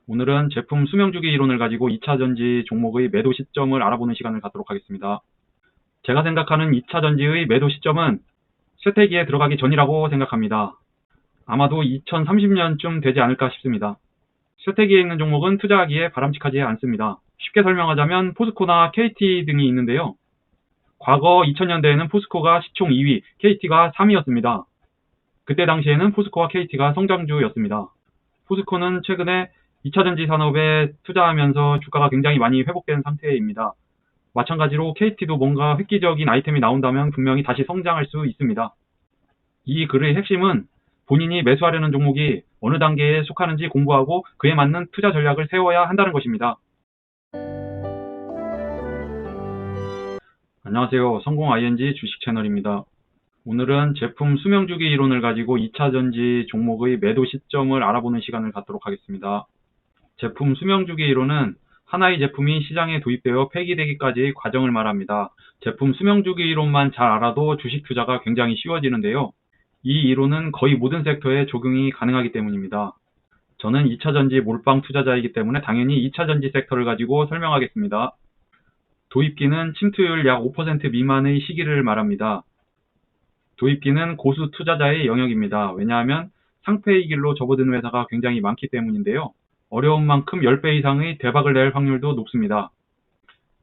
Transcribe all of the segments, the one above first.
오늘은 제품 수명주기 이론을 가지고 2차전지 종목의 매도 시점을 알아보는 시간을 갖도록 하겠습니다. 제가 생각하는 2차전지의 매도 시점은 쇠퇴기에 들어가기 전이라고 생각합니다. 아마도 2030년쯤 되지 않을까 싶습니다. 쇠퇴기에 있는 종목은 투자하기에 바람직하지 않습니다. 쉽게 설명하자면 포스코나 KT 등이 있는데요. 과거 2000년대에는 포스코가 시총 2위, KT가 3위였습니다. 그때 당시에는 포스코와 KT가 성장주였습니다. 포스코는 최근에 2차전지 산업에 투자하면서 주가가 굉장히 많이 회복된 상태입니다. 마찬가지로 KT도 뭔가 획기적인 아이템이 나온다면 분명히 다시 성장할 수 있습니다. 이 글의 핵심은 본인이 매수하려는 종목이 어느 단계에 속하는지 공부하고 그에 맞는 투자 전략을 세워야 한다는 것입니다. 안녕하세요. 성공 ING 주식 채널입니다. 오늘은 제품 수명주기 이론을 가지고 2차전지 종목의 매도 시점을 알아보는 시간을 갖도록 하겠습니다. 제품 수명주기 이론은 하나의 제품이 시장에 도입되어 폐기되기까지의 과정을 말합니다. 제품 수명주기 이론만 잘 알아도 주식 투자가 굉장히 쉬워지는데요. 이 이론은 거의 모든 섹터에 적용이 가능하기 때문입니다. 저는 2차전지 몰빵 투자자이기 때문에 당연히 2차전지 섹터를 가지고 설명하겠습니다. 도입기는 침투율 약 5% 미만의 시기를 말합니다. 도입기는 고수 투자자의 영역입니다. 왜냐하면 상폐의 길로 접어드는 회사가 굉장히 많기 때문인데요. 어려운 만큼 10배 이상의 대박을 낼 확률도 높습니다.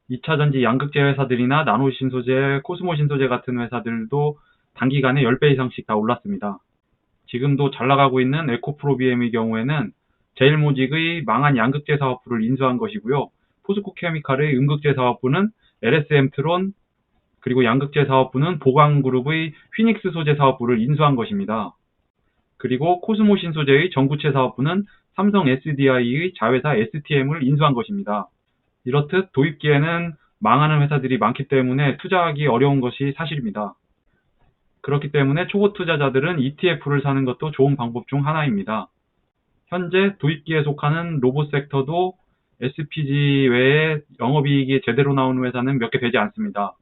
2차전지 양극재 회사들이나 나노신소재, 코스모신소재 같은 회사들도 단기간에 10배 이상씩 다 올랐습니다. 지금도 잘 나가고 있는 에코프로비엠의 경우에는 제일모직의 망한 양극재 사업부를 인수한 것이고요. 포스코케미칼의 음극재 사업부는 LS엠트론, 그리고 양극재 사업부는 보광그룹의 휘닉스 소재 사업부를 인수한 것입니다. 그리고 코스모신소재의 전구체 사업부는 삼성 SDI의 자회사 STM을 인수한 것입니다. 이렇듯 도입기에는 망하는 회사들이 많기 때문에 투자하기 어려운 것이 사실입니다. 그렇기 때문에 초보 투자자들은 ETF를 사는 것도 좋은 방법 중 하나입니다. 현재 도입기에 속하는 로봇 섹터도 SPG 외에 영업이익이 제대로 나오는 회사는 몇 개 되지 않습니다.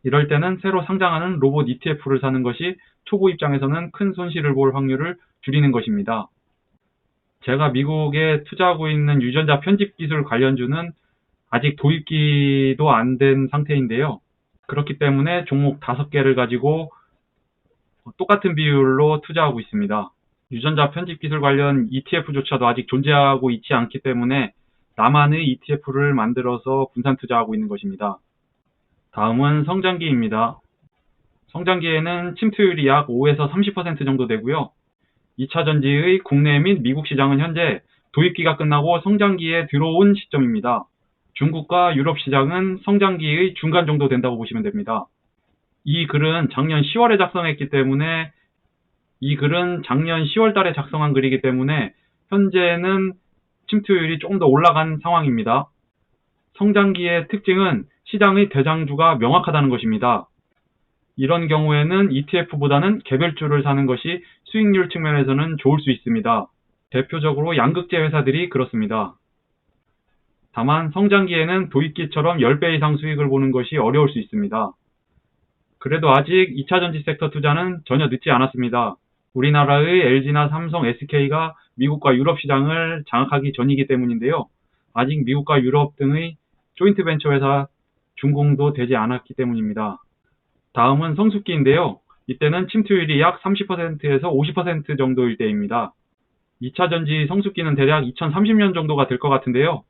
이럴 때는 새로 상장하는 로봇 ETF를 사는 것이 초보 입장에서는 큰 손실을 볼 확률을 줄이는 것입니다. 제가 미국에 투자하고 있는 유전자 편집 기술 관련주는 아직 도입기도 안 된 상태인데요. 그렇기 때문에 종목 5개를 가지고 똑같은 비율로 투자하고 있습니다. 유전자 편집 기술 관련 ETF조차도 아직 존재하고 있지 않기 때문에 나만의 ETF를 만들어서 분산 투자하고 있는 것입니다. 다음은 성장기입니다. 성장기에는 침투율이 약 5에서 30% 정도 되고요. 2차전지의 국내 및 미국 시장은 현재 도입기가 끝나고 성장기에 들어온 시점입니다. 중국과 유럽 시장은 성장기의 중간 정도 된다고 보시면 됩니다. 이 글은 작년 10월에 작성했기 때문에 이 글은 작년 10월 달에 작성한 글이기 때문에 현재는 침투율이 조금 더 올라간 상황입니다. 성장기의 특징은 시장의 대장주가 명확하다는 것입니다. 이런 경우에는 ETF보다는 개별주를 사는 것이 수익률 측면에서는 좋을 수 있습니다. 대표적으로 양극재 회사들이 그렇습니다. 다만 성장기에는 도입기처럼 10배 이상 수익을 보는 것이 어려울 수 있습니다. 그래도 아직 2차전지 섹터 투자는 전혀 늦지 않았습니다. 우리나라의 LG나 삼성, SK가 미국과 유럽 시장을 장악하기 전이기 때문인데요. 아직 미국과 유럽 등의 조인트 벤처 회사 준공도 되지 않았기 때문입니다. 다음은 성숙기인데요. 이때는 침투율이 약 30%에서 50% 정도일 때입니다. 2차전지 성숙기는 대략 2030년 정도가 될 것 같은데요.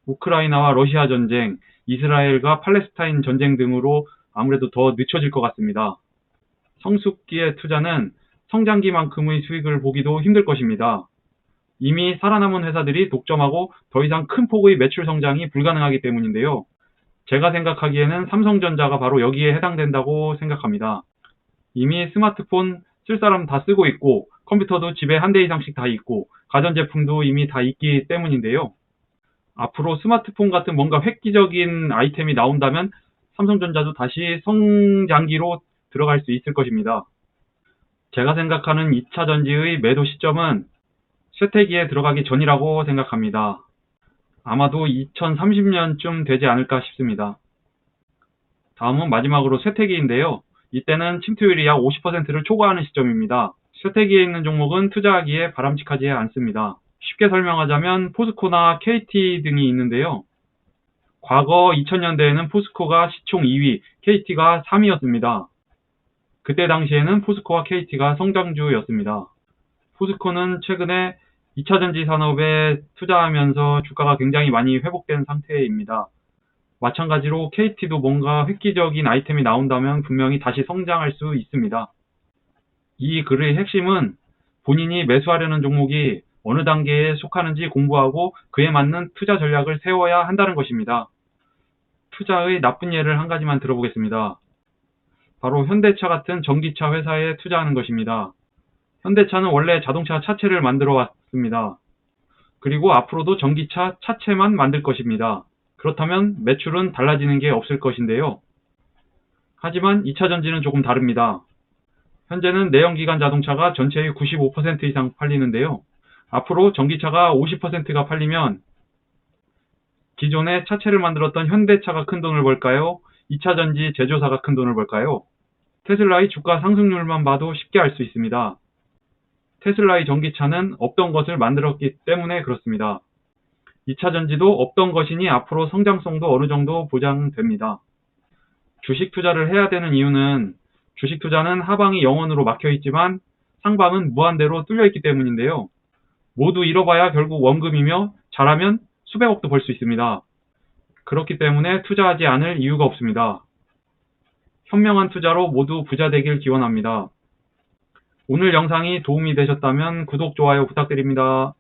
우크라이나와 러시아 전쟁, 이스라엘과 팔레스타인 전쟁 등으로 아무래도 더 늦춰질 것 같습니다. 성숙기의 투자는 성장기만큼의 수익을 보기도 힘들 것입니다. 이미 살아남은 회사들이 독점하고 더 이상 큰 폭의 매출 성장이 불가능하기 때문인데요. 제가 생각하기에는 삼성전자가 바로 여기에 해당된다고 생각합니다. 이미 스마트폰 쓸 사람 다 쓰고 있고 컴퓨터도 집에 한 대 이상씩 다 있고 가전제품도 이미 다 있기 때문인데요. 앞으로 스마트폰 같은 뭔가 획기적인 아이템이 나온다면 삼성전자도 다시 성장기로 들어갈 수 있을 것입니다. 제가 생각하는 2차전지의 매도 시점은 쇠퇴기에 들어가기 전이라고 생각합니다. 아마도 2030년쯤 되지 않을까 싶습니다. 다음은 마지막으로 쇠퇴기인데요. 이때는 침투율이 약 50%를 초과하는 시점입니다. 쇠퇴기에 있는 종목은 투자하기에 바람직하지 않습니다. 쉽게 설명하자면 포스코나 KT 등이 있는데요. 과거 2000년대에는 포스코가 시총 2위, KT가 3위였습니다. 그때 당시에는 포스코와 KT가 성장주였습니다. 포스코는 최근에 2차전지 산업에 투자하면서 주가가 굉장히 많이 회복된 상태입니다. 마찬가지로 KT도 뭔가 획기적인 아이템이 나온다면 분명히 다시 성장할 수 있습니다. 이 글의 핵심은 본인이 매수하려는 종목이 어느 단계에 속하는지 공부하고 그에 맞는 투자 전략을 세워야 한다는 것입니다. 투자의 나쁜 예를 한 가지만 들어보겠습니다. 바로 현대차 같은 전기차 회사에 투자하는 것입니다. 현대차는 원래 자동차 차체를 만들어 왔습니다. 그리고 앞으로도 전기차 차체만 만들 것입니다. 그렇다면 매출은 달라지는 게 없을 것인데요. 하지만 2차전지는 조금 다릅니다. 현재는 내연기관 자동차가 전체의 95% 이상 팔리는데요. 앞으로 전기차가 50%가 팔리면 기존에 차체를 만들었던 현대차가 큰 돈을 벌까요? 2차전지 제조사가 큰 돈을 벌까요? 테슬라의 주가 상승률만 봐도 쉽게 알 수 있습니다. 테슬라의 전기차는 없던 것을 만들었기 때문에 그렇습니다. 2차전지도 없던 것이니 앞으로 성장성도 어느 정도 보장됩니다. 주식 투자를 해야 되는 이유는 주식 투자는 하방이 영원으로 막혀 있지만 상방은 무한대로 뚫려 있기 때문인데요. 모두 잃어봐야 결국 원금이며 잘하면 수백억도 벌 수 있습니다. 그렇기 때문에 투자하지 않을 이유가 없습니다. 현명한 투자로 모두 부자 되길 기원합니다. 오늘 영상이 도움이 되셨다면 구독, 좋아요 부탁드립니다.